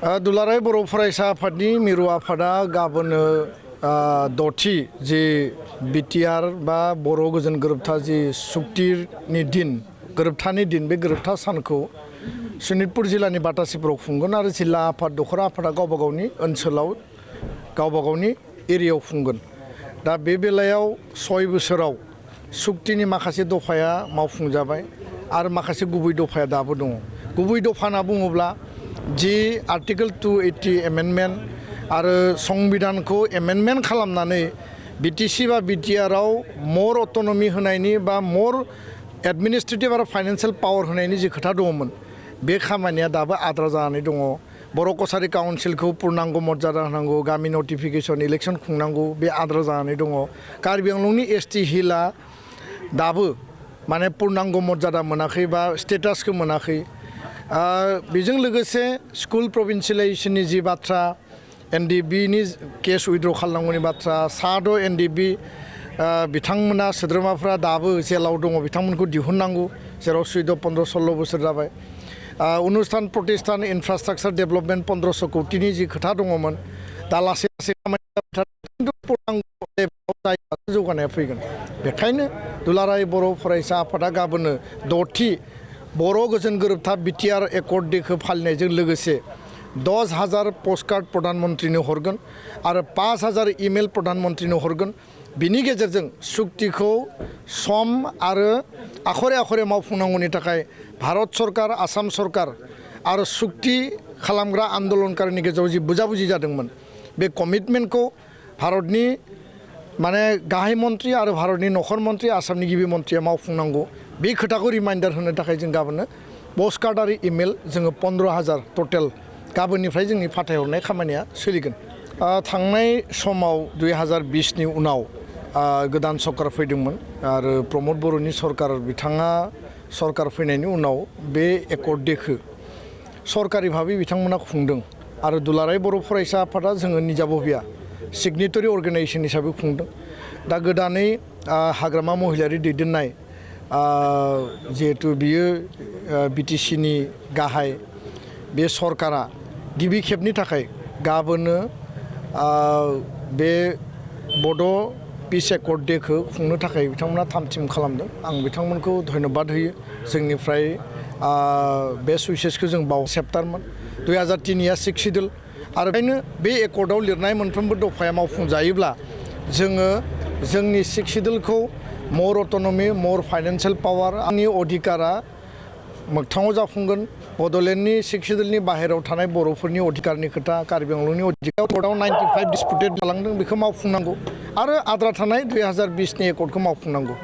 दुलाराय बर' फरायसा आफादनि मिरु आफादा गाबोन दथि जे बिटिआर बा बर' गोजोन गोरोबथा जे सुक्तिनि दिन गोरोबथानि दिन बे गोरोबथा सानखौ सनितपुर जिल्लानि बाटासिफोराव खुंगोन आरो जिल्ला आफाद दखरा आफादा गावबा गावनि ओनसोलाव गावबा गावनि एरियायाव खुंगोन। दा बे बेलायाव 6 बोसोराव सुक्तिनि माखासे दफाया मावफुंजाबाय आरो माखासे गुबै दफाया दाबो दङ। गुबै दफा होनना बुङोब्ला जि आर्टिकल 280 एमेन्डमेन्ट आरो संबिधानखौ एमेन्डमेन्ट खालामनानै बिटिसि बा बिटिआरआव मर अट'नमि होनायनि बा मर एडमिनिस्ट्रेटिभ आरो फाइनान्सियेल पावार होनायनि जि खोथा दङमोन बे खामानिया दाबो आद्रा जानानै दङ। बर' कसारि काउन्सिलखौ पुर्नांग मर्यादा होनांगौ, गामि नटिफिकेसन इलेक्सन खुंनांगौ, बे आद्रा जानानै दङ। कार्बि आंलंनि एसटि हिलआ दाबो माने पुर्नांग मर्यादा मोनाखै बा स्टेटासखौ मोनाखै। बेजों लोगोसे स्कुल प्रभिन्सियेलाइजेसननि जि बाथ्रा, एनडिबिनि केस उइड्र खालामनांगौनि बाथ्रा, साद' एनडिबि बिथांमोना सोद्रोमाफ्रा दाबो जेलाव दङ, बिथांमोनखौ दिहुननांगौ, जेराव 14-15-16 बोसोर जाबाय। अनुस्थान प्रतिष्ठान इनफ्रास्ट्राक्चार डेभेलपमेन्ट 1500 कौटिनि जि खोथा दङमोन, दा लासै लासै खामानि जौगानाया फैगोन। बेखायनो दुलाराय बर' फरायसा आफादा गाबोन दथि बर' गोजोन गोरोबथा बिटिआर एकर्ड डेखौ फालिनायजों लोगोसे 10,000 पस्टकार्ड प्रधानमन्त्रिनो हरगोन आरो 5,000 इमेल प्रधानमन्त्रिनो हरगोन। बिनि गेजेरजों सुक्तिखौ सम आरो आखरे आखरे मावफुंनांगौनि थाखाय भारत सरकार, आसाम सरकार आरो सुक्ति खालामग्रा आन्दलनकारिनि गेजेराव जि बुजाबुजि जादोंमोन बे कमिटमेन्टखौ भारतनि माने गाहाय मन्त्रि आरो भारतनि नखर मन्त्रि, आसामनि गिबि मन्त्रिया मावफुंनांगौ। बे खोथाखौ रिमाइन्डार होनो थाखाय जों गाबोन पस्टकार्ड आरो इमेल जोङो 15,000 टटेल गाबोननिफ्राय जोंनि फाथायहरनाय खामानिया सोलिगोन। थांनाय समाव 2020नि उनाव गोदान सरकार फैदोंमोन आरो प्रमद बर'नि सरकार, बिथाङा सरकार फैनायनि उनाव बे एकर्ड डेखौ सरकारि भाबै बिथांमोना खुंदों आरो दुलाराय बर' फरायसा आफादा जोङो निजाबबिया सिगनेटरि अर्गेनाइजेसन हिसाबै खुंदों। दा गोदानै हाग्रामा महिलारि दैदेननाय जिहेतु बियो बिटिसिनि गाहाय, बे सरकारा गिबि खेबनि थाखाय गाबोन बे बड' पिस एकर्ड डेखौ खुंनो थाखाय बिथांमोना थाम-थिम खालामदों। आं बिथांमोनखौ धन्यबाद होयो। जोंनिफ्राय बे सुइसेसखौ जों सेप्टारमोन 2003निया 6 सिडुल आरो बेखायनो बे एकर्डआव लिरनाय मोनफ्रोमबो दफाया मावफुंजायोब्ला जोङो जोंनि 6 सिडुलखौ मर अट'नमि, मर फाइनान्सियेल पावार, आंनि अधिकारा मोगथाङाव जाफुंगोन। बड'लेण्डनि 6 सिडुलनि बाहेरायाव थानाय बर'फोरनि अधिकारनि खोथा, कार्बि आंलंनि अधिकार, कर्टआव 95 डिसपुटेड जालांदों, बेखौ मावफुंनांगौ आरो आद्रा थानाय 2020नि एकर्डखौ मावफुंनांगौ।